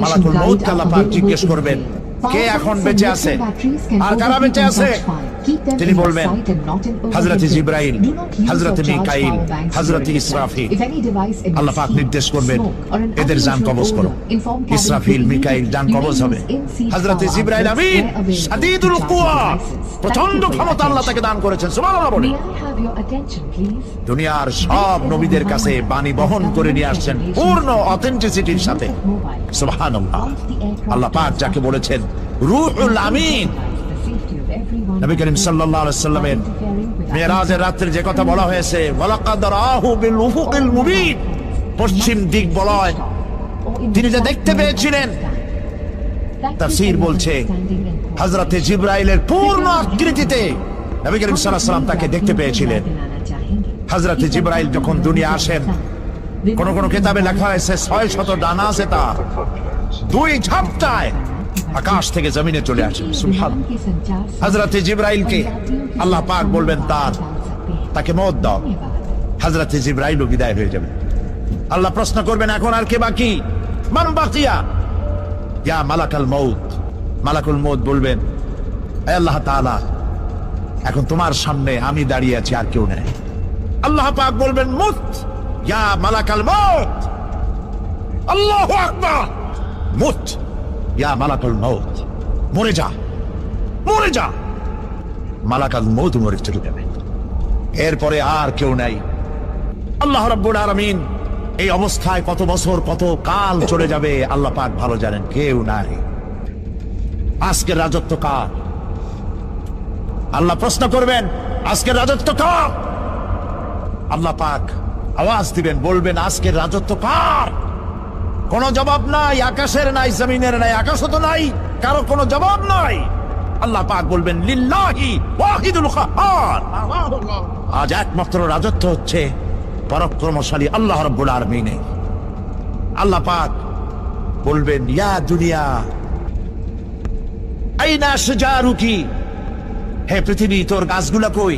মালাকুল মউত আল্লাহ পাক জিজ্ঞেস করবেন, কে এখন বেঁচে আছে আর কারা বেঁচে আছে? তিনি বলবেন হযরত জিবরাইল, হযরত মিকাইল, হযরত ইসরাফিল। আল্লাহ পাক নির্দেশ করবেন, এদের জান কবজ করো। ইসরাফিল, মিকাইল জান কবজ হবে। হযরত জিবরাইল আমিন শাদীদুল কুওয়া, প্রচন্ড ক্ষমতা আল্লাহ তাকে দান করেছেন। সুবহানাল্লাহ বলে দুনিয়ার সব নবীদের কাছে বাণী বহন করে নিয়ে আসছেন পূর্ণ অথেন্টিসিটির সাথে। সুবহানাল্লাহ। আল্লাহ পাক যাকে বলেছেন রূহুল আমিন, নবী করিম সাল্লাল্লাহু আলাইহি সাল্লামের মিরাজের রাত্রে যে কথা বলা হয়েছে, ওয়ালাকাদ রাহু বিল উফুকিল মুবিন, পশ্চিম দিক বলয় তিনি যা দেখতে পেয়েছিলেন। তাফসীর বলছে হযরত জিবরাইলের পূর্ণ আকৃতিতে নবী করিম সাল্লাল্লাহু আলাইহি সাল্লাম তাকে দেখতে পেয়েছিলেন। হযরত জিবরাইল যখন দুনিয়া আসেন, কোন কোন কিতাবে লেখা হয়েছে 600 ডানা আছে তার, দুই ঝাপটায় আকাশ থেকে জমিনে চলে আসেন। সুবহানাল্লাহ। হযরত জিবরাইলকে আল্লাহ পাক বলবেন তাকে মওত দাও, হযরত জিবরাইলও বিদায় হয়ে যাবে। আল্লাহ প্রশ্ন করবেন, এখন আর কে বাকি? মান বাকিয়া ইয়া মালাকাল মউত। মালাকুল মউত বলবেন, হে আল্লাহ তাআলা, এখন তোমার সামনে আমি দাঁড়িয়ে আছি, আর কেউ নেই। আল্লাহ পাক বলবেন, মুত ইয়া মালাকাল মউত। আল্লাহু আকবার। মুত ইয়া মালাকুল মউত, মরে যা, মরে যা। মালাকাল মউত মরে চলে যাবে, এরপরে আর কেউ নাই। আল্লাহ রাব্বুল আলামিন এই অবস্থায় কত বছর কত কাল চলে যাবে আল্লাহ পাক ভালো জানেন, কেউ নাই। আজকের রাজত্ব কার? আল্লাহ প্রশ্ন করবেন, আজকের রাজত্ব কার? আল্লাহ পাক আওয়াজ দিবেন, বলবেন, আজকের রাজত্ব কার? কোন জবাব নাই, আকাশের নাই, জমিনের নাই, আকাশও তো নাই, কারো কোনো জবাব নাই। আল্লাহ পাক বলবেন, লিল্লাহি ওয়াহিদুল কাহ্হার। আজ একমাত্র রাজত্ব হচ্ছে পরাক্রমশালী আল্লাহ রাব্বুল আলামিনের। আল্লাহ পাক বলবেন, ইয়া দুনিয়া আইনা শাজারুকি, হে পৃথিবী তোর গাছগুলা কই?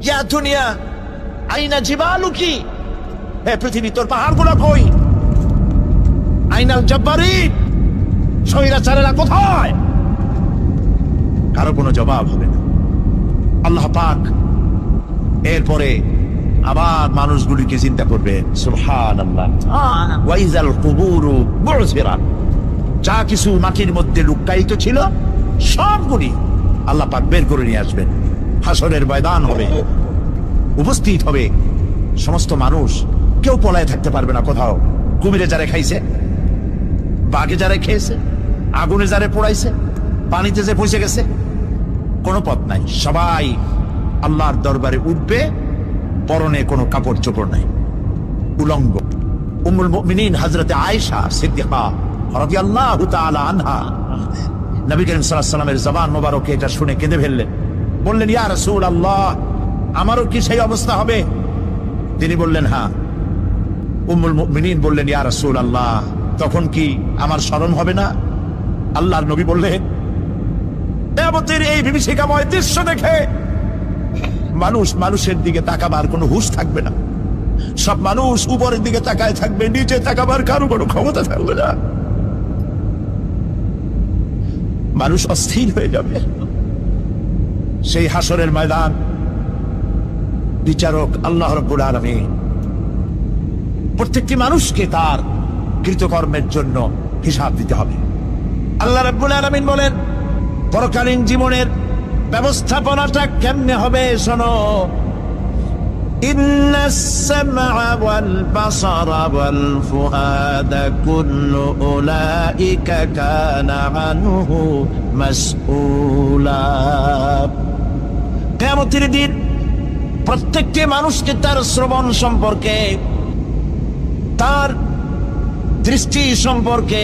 ইয়া দুনিয়া আইনা জিবালুকি, হে পৃথিবী তোর পাহাড়গুলা কই? আইনাল জাব্বারিন, স্বৈরাচারেরা কোথায়? কারো কোনো জবাব হবে না। আল্লাহ পাক এরপরে আবার মানুষগুলিকে চিন্তা করবেন। সুবহানাল্লাহ। ওয়াইজাল কুবুরু বু'সিরাত, যা কিছু মাটির মধ্যে লুকায়িত ছিল সবগুলি আল্লাহ পাক বের করে নিয়ে আসবেন। হাসরের ময়দান হবে, উপস্থিত হবে সমস্ত মানুষ। কেউ পলায় থাকতে পারবে না কোথাও। কুমিরে যারে খাইছে, বাঘে যারে খেয়েছে, আগুনে যারে পোড়াইছে, পানিতে যে পৌঁছে গেছে, কোনো পথ নাই। সবাই আল্লাহর দরবারে উঠবে, পরনে কোনো কাপড় চোপড় নাই, উলঙ্গ। উম্মুল মুমিনিন হযরত আয়েশা সিদ্দিকা রাদিয়াল্লাহু তাআলা আনহা, নবী করিম সাল্লাল্লাহু আলাইহি ওয়াসাল্লামের জবান মোবারকে এটা শুনে কেঁদে ফেললেন। বললেন, ইয়া রাসূলুল্লাহ, আমারও কি সেই অবস্থা হবে? তিনি বললেন, হ্যাঁ। উম্মুল মুমিনিন বললেন, ইয়া রাসূলুল্লাহ, তখন কি আমার শরম হবে না? আল্লাহর নবী বললেন, কিয়ামতের এই বিভীষিকাময় দৃশ্য দেখে মানুষ মানুষের দিকে তাকাবার কোনো হুঁশ থাকবে না। সব মানুষ উপরের দিকে তাকায় থাকবে, নিচে তাকাবার কারো কোনো ক্ষমতা থাকবে না। মানুষ অস্থির হয়ে যাবে। সেই হাসরের ময়দান বিচারক আল্লাহ রাব্বুল আলামিন প্রত্যেকটি মানুষকে তার কৃতকর্মের জন্য হিসাব দিতে হবে। আল্লাহ রাব্বুল আলামিন বলেন, পরকালীন জীবনের ব্যবস্থাপনাটা কেমনে হবে শোনো। ইন্নাস সামআ ওয়াল বাসারা ওয়াল ফুআদা কুল্লু উলাইকা কানা আনহু মাসউলা। কিয়ামতের দিন প্রত্যেকটি মানুষকে তার শ্রবণ সম্পর্কে, তার দৃষ্টি সম্পর্কে,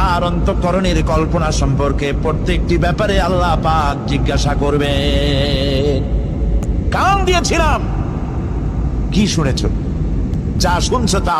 আর অন্তঃকরণের কল্পনা সম্পর্কে প্রত্যেকটি ব্যাপারে আল্লাহ পাক জিজ্ঞাসা করবে। কান দিয়েছিলাম, কি শুনেছ? যা শুনছো তা